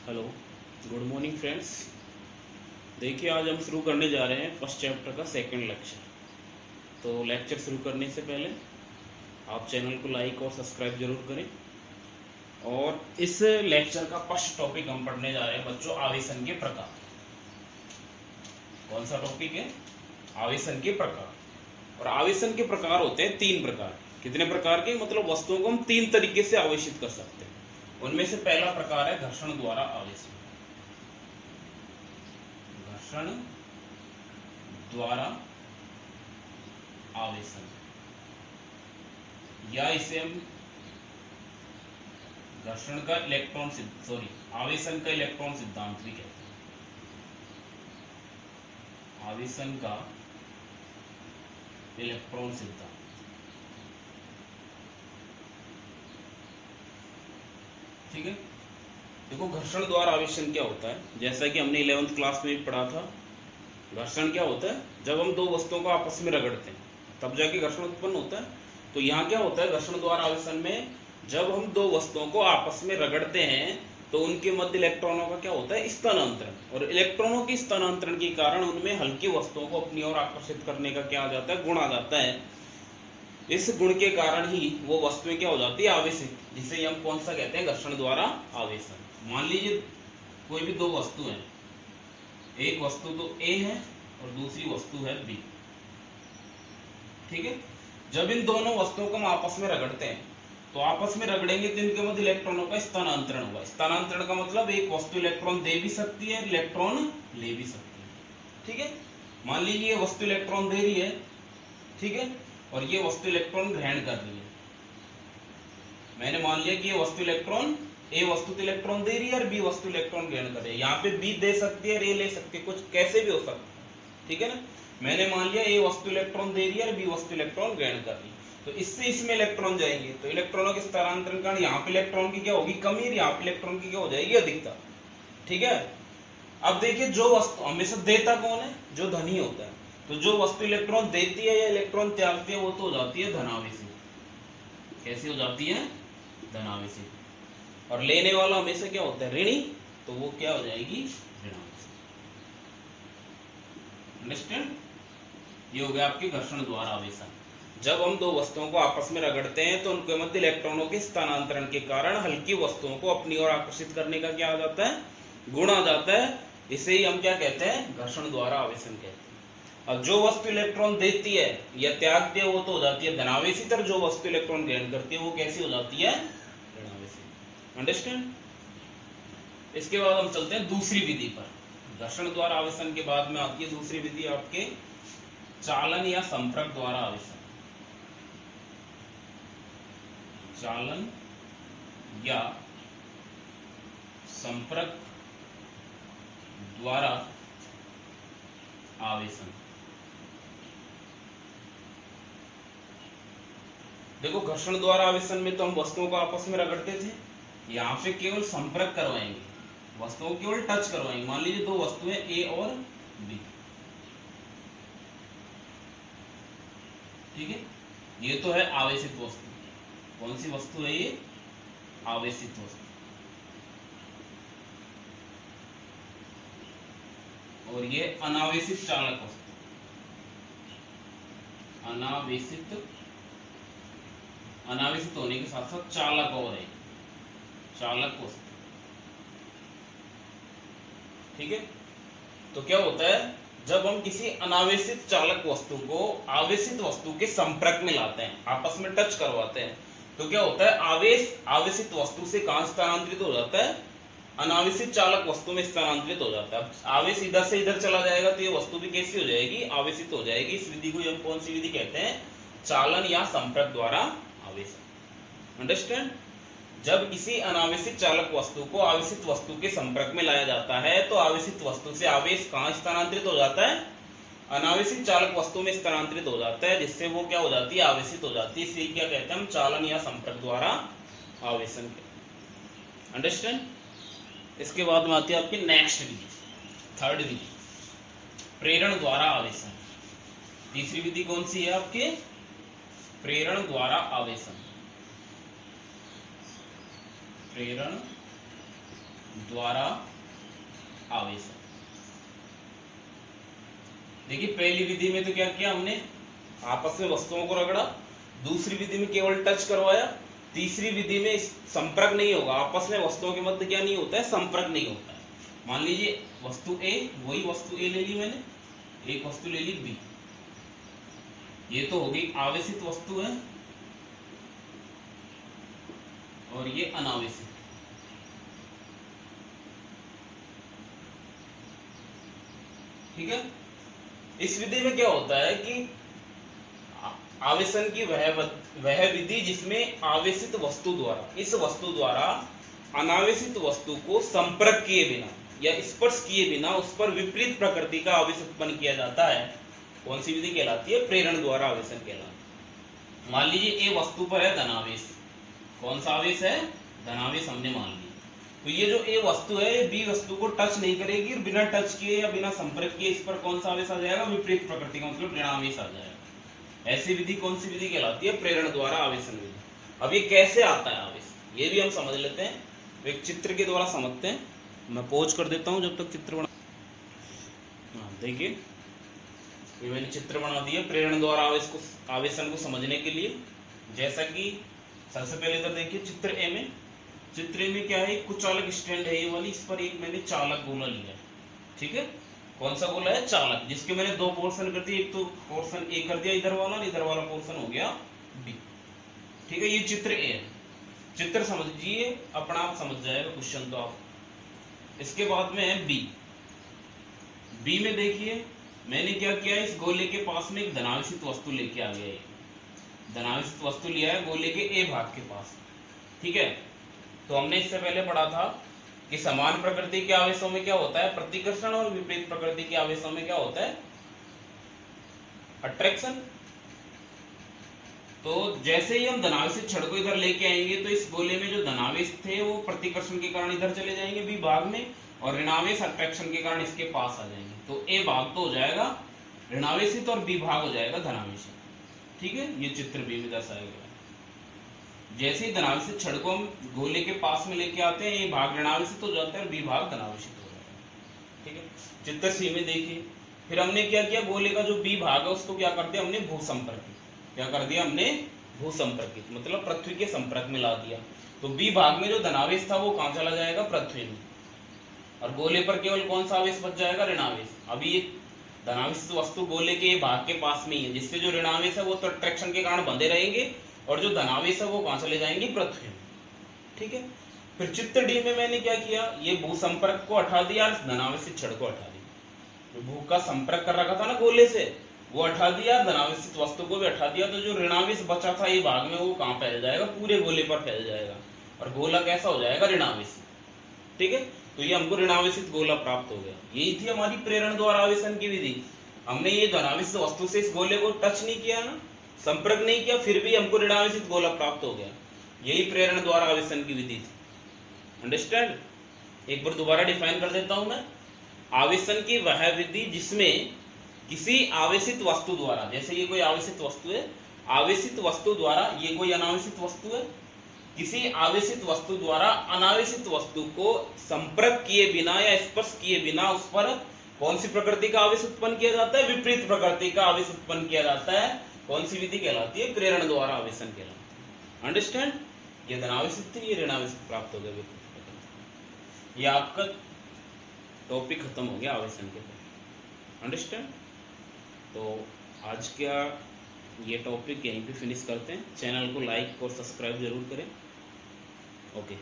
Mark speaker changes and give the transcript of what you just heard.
Speaker 1: Hello, good morning friends. देखिए, आज हम शुरू करने जा रहे हैं फर्स्ट चैप्टर का सेकंड लेक्चर। तो लेक्चर शुरू करने से पहले आप चैनल को लाइक और सब्सक्राइब जरूर करें। और इस लेक्चर का फर्स्ट टॉपिक हम पढ़ने जा रहे हैं बच्चों, आवेशन के प्रकार। कौन सा टॉपिक है? आवेशन के प्रकार। और आवेशन के प्रकार होते हैं तीन प्रकार के। कितने प्रकार के? मतलब वस्तुओं को हम तीन तरीके से आवेशित कर सकते हैं। उनमें से पहला प्रकार है घर्षण द्वारा आवेशन। घर्षण द्वारा आवेशन, या इसे हम घर्षण का इलेक्ट्रॉन आवेशन का इलेक्ट्रॉन सिद्धांत भी कहते हैं। आवेशन का इलेक्ट्रॉन सिद्धांत। ठीक है। देखो, घर्षण द्वारा आवेशन क्या होता है, जैसा कि हमने 11th क्लास में भी पढ़ा था। घर्षण क्या होता है? जब हम दो वस्तुओं को आपस में रगड़ते हैं तब जाके घर्षण उत्पन्न होता है। तो यहाँ क्या होता है घर्षण द्वारा आवेशन में? जब हम दो वस्तुओं को आपस में रगड़ते हैं तो उनके मध्य इलेक्ट्रॉनों का क्या होता है? स्थानांतरण। और इलेक्ट्रॉनों के स्थानांतरण के कारण उनमें हल्की वस्तुओं को अपनी ओर आकर्षित करने का क्या आ जाता है? गुण आ जाता है। इस गुण के कारण ही वो वस्तुएं क्या हो जाती है? आवेशित, जिसे हम कौन सा कहते हैं? घर्षण द्वारा आवेशन। मान लीजिए कोई भी दो वस्तु है, एक वस्तु तो ए है और दूसरी वस्तु है बी। ठीक है। जब इन दोनों वस्तुओं को हम आपस में रगड़ते हैं तो आपस में रगड़ेंगे तो इनके मध्य इलेक्ट्रॉनों का स्थानांतरण होगा। स्थानांतरण का मतलब एक वस्तु इलेक्ट्रॉन दे भी सकती है, इलेक्ट्रॉन ले भी सकती है। ठीक है। मान लीजिए ये वस्तु इलेक्ट्रॉन दे रही है, ठीक है, और ये वस्तु इलेक्ट्रॉन ग्रहण कर रही है। मैंने मान लिया कि ये वस्तु इलेक्ट्रॉन, ए वस्तु तो इलेक्ट्रॉन दे रही है और बी वस्तु इलेक्ट्रॉन ग्रहण कर रही है। यहाँ पे बी दे सकती है और ए ले सकती है, कुछ कैसे भी हो सकता है। ठीक है ना। मैंने मान लिया ए वस्तु इलेक्ट्रॉन दे रही है और बी वस्तु इलेक्ट्रॉन ग्रहण कर रही है। तो इससे इसमें इलेक्ट्रॉन जाएंगे तो इलेक्ट्रॉनों के स्थानांतरण कारण यहाँ पे इलेक्ट्रॉन की क्या होगी? कमी, और यहाँ पे इलेक्ट्रॉन की क्या हो जाएगी? अधिकता। ठीक है। अब देखिए, जो वस्तु हमेशा देता कौन है? जो धनी होता है। तो जो वस्तु इलेक्ट्रॉन देती है या इलेक्ट्रॉन त्यागती है वो तो हो जाती है धनावेशी। कैसी हो जाती है? धनावेशी। और लेने वाला हमेशा क्या होता है? ऋणी। तो वो क्या हो जाएगी? ऋणावेशी। अंडरस्टैंड? ये हो गया आपके घर्षण द्वारा आवेशन। जब हम दो वस्तुओं को आपस में रगड़ते हैं तो उनके मध्य इलेक्ट्रॉनों के स्थानांतरण के कारण हल्की वस्तुओं को अपनी ओर आकर्षित करने का क्या आ जाता है? गुण आ जाता है। इसे ही हम क्या कहते हैं? घर्षण द्वारा आवेशन कहते हैं। अब जो वस्तु इलेक्ट्रॉन देती है या त्यागती है वो तो हो जाती है धनावेशी, तर जो वस्तु इलेक्ट्रॉन ग्रहण करती है वो कैसी हो जाती है? ऋणावेशी। अंडरस्टैंड? इसके बाद हम चलते हैं दूसरी विधि पर। घर्षण द्वारा आवेशन के बाद में आती है दूसरी विधि आपके चालन या संपर्क द्वारा आवेशन। चालन या संपर्क द्वारा आवेशन। देखो, घर्षण द्वारा आवेशन में तो हम वस्तुओं को आपस में रगड़ते थे, यहाँ पे केवल संपर्क करवाएंगे, वस्तुओं को केवल टच करवाएंगे। मान लीजिए दो वस्तुएं ए और बी। ठीक है। ये तो है आवेशित वस्तु। कौन सी वस्तु है ये? आवेशित वस्तु। और ये अनावेशित चालक वस्तु। अनावेशित होने के साथ साथ चालक और है, चालक वस्तु। ठीक है। तो क्या होता है जब हम किसी अनावेशित चालक वस्तु को आवेशित वस्तु के संपर्क में लाते हैं, आपस में टच करवाते हैं, तो क्या होता है? आवेश आवेशित वस्तु से कहां स्थानांतरित हो जाता है? अनावेशित चालक वस्तु में स्थानांतरित हो जाता है। आवेश इधर से इधर चला जाएगा तो ये वस्तु भी कैसी हो जाएगी? आवेशित हो जाएगी। इस विधि को हम कौन सी विधि कहते हैं? चालन या संपर्क द्वारा आवेशन। अंडरस्टैंड? जब किसी अनावेशित चालक वस्तु को आवेशित वस्तु के संपर्क में लाया जाता है तो आवेशित वस्तु से आवेश कहां स्थानांतरित हो जाता है? अनावेशित चालक वस्तु में स्थानांतरित हो जाता है, जिससे वो क्या हो जाती है? आवेशित हो जाती है। इसे क्या कहते हैं हम? चालन या संपर्क द्वारा आवेशन। अंडरस्टैंड? इसके बाद में आती है आपकी नेक्स्ट विधि, थर्ड विधि, प्रेरण द्वारा आवेशन। तीसरी विधि कौन सी है आपके? प्रेरण द्वारा आवेशन। प्रेरण द्वारा आवेशन। देखिए पहली विधि में तो क्या किया हमने, आपस में वस्तुओं को रगड़ा, दूसरी विधि में केवल टच करवाया, तीसरी विधि में संपर्क नहीं होगा, आपस में वस्तुओं के मध्य क्या नहीं होता है, संपर्क नहीं होता है। मान लीजिए वस्तु ए, वही वस्तु ए ले ली मैंने, एक वस्तु ले ली बी, ये तो होगी आवेशित वस्तु है और ये अनावेशित। ठीक है, इस विधि में क्या होता है कि आवेशन की वह विधि जिसमें आवेशित वस्तु द्वारा, इस वस्तु द्वारा अनावेशित वस्तु को संपर्क किए बिना या स्पर्श किए बिना उस पर विपरीत प्रकृति का आवेश उत्पन्न किया जाता है। कौन सी विधि कहलाती है, प्रेरण द्वारा आवेशन कहलाती है। मान लीजिए ए वस्तु पर है धनावेश, कौन सा आवेश है, धनावेश हमने मान लिया, तो ये जो ए वस्तु है ये बी वस्तु को टच नहीं करेगी और बिना टच किए या बिना संपर्क किए इस पर कौन सा आवेश आ जाएगा, विपरीत प्रकृति का, मतलब ऋणावेश आ जाएगा। ऐसी विधि कौन सी विधि कहलाती है, प्रेरण द्वारा आवेशन विधि। अब ये कैसे आता है आवेश, ये भी हम समझ लेते हैं, तो एक चित्र के द्वारा समझते हैं। मैं पॉज कर देता हूं जब तक चित्र बना। देखिए ये मैंने चित्र बना दिया प्रेरण द्वारा आवेशन को समझने के लिए। जैसा कि सबसे पहले इधर देखिए चित्र ए में, चित्र ए में क्या है, कुछ चालक स्टैंड है ये वाली, इस पर एक मैंने चालक गोला लिया है। ठीक है, कौन सा गोला है, चालक, जिसके मैंने दो पोर्शन कर दिए, एक तो पोर्शन ए कर दिया इधर वाला, इधर वाला पोर्शन हो गया बी। ठीक है, ये चित्र ए है, चित्र समझिए अपना आप समझ जाएगा क्वेश्चन तो आप। इसके बाद में है बी। बी में देखिए मैंने क्या किया, इस गोले के पास में एक धनावेशित वस्तु लेके आ गया, धनावेशित वस्तु लिया है गोले के ए भाग के पास। ठीक है, तो हमने इससे पहले पढ़ा था कि समान प्रकृति के आवेशों में क्या होता है, प्रतिकर्षण, और विपरीत प्रकृति के आवेशों में क्या होता है, अट्रैक्शन। तो जैसे ही हम धनावेशित छड़ को इधर लेके आएंगे तो इस गोले में जो धनावेश थे वो प्रतिकर्षण के कारण इधर चले जाएंगे बी भाग में, और ऋणावेश अट्रैक्शन के कारण इसके पास आ जाएंगे। तो ए भाग तो हो जाएगा ऋणावेशित और बी भाग हो जाएगा धनावेशित। ठीक है, ये चित्र बी में दर्शाया गया है। जैसे ही धनावेशित छड़ को हम गोले के पास में लेके आते हैं, ये भाग ऋणावेशित हो जाता है और बी भाग धनावेशित हो जाता है। ठीक है, चित्र सी में देखिए फिर हमने क्या किया, गोले का जो बी भाग है उसको क्या कर दिया हमने, भूसंपर्कित। क्या कर दिया हमने, भूसंपर्कित, मतलब पृथ्वी के संपर्क में ला दिया। तो बी भाग में जो धनावेश था वो कहां चला जाएगा, पृथ्वी में, और गोले पर केवल कौन सा आवेश बच जाएगा, ऋणावेश। अभी ये धनावेशित वस्तु गोले के भाग के पास में ही है, जिससे जो ऋणावेश है वो तो अट्रैक्शन के कारण बंधे रहेंगे, और जो धनावेश है वो कहां चले जाएंगे, पृथ्वी में। ठीक है, फिर चित्र डी में मैंने क्या किया, ये भू संपर्क को हटा दिया, धनावेशित छड़ को हटा दिया। भू का संपर्क कर रखा था ना गोले से, वो हटा दिया, धनावेशित वस्तु को भी हटा दिया, तो जो ऋणावेश बचा था ये भाग में वो कहां फैल जाएगा, पूरे गोले पर फैल जाएगा, और गोला कैसा हो जाएगा, ऋणावेशित। ठीक है, तो ये हमको ऋणावेशित गोला प्राप्त हो गया। यही थी हमारी प्रेरण द्वारा आवेशन की विधि। हमने ये धनावेशित वस्तु से इस गोले को टच नहीं किया ना, संपर्क नहीं किया, फिर भी हमको ऋणावेशित गोला प्राप्त हो गया। यही प्रेरण द्वारा आवेशन की विधि थी। अंडरस्टैंड, एक बार दोबारा डिफाइन कर देता हूं मैं। आवेशन की वह विधि जिसमें किसी आवेशित वस्तु द्वारा, जैसे ये कोई आवेशित वस्तु है, आवेशित वस्तु द्वारा, ये कोई अनावेशित वस्तु है, किसी आवेशित वस्तु द्वारा अनावेशित वस्तु को संपर्क किए बिना या स्पर्श किए बिना उस पर कौन सी प्रकृति का आवेश उत्पन्न किया जाता है, विपरीत प्रकृति का आवेश उत्पन्न किया जाता है। कौन सी विधि कहलाती है, प्रेरण द्वारा आवेशन कहलाती है। अंडरस्टैंड, ये धनावेशित थी, ये ऋणावेशित प्राप्त हो गया विपरीत प्रकृति। ये आपका टॉपिक खत्म हो गया आवेशन के ऊपर। अंडरस्टैंड, तो आज का ये टॉपिक यहीं पे फिनिश करते हैं। चैनल को लाइक और सब्सक्राइब जरूर करें। ओके।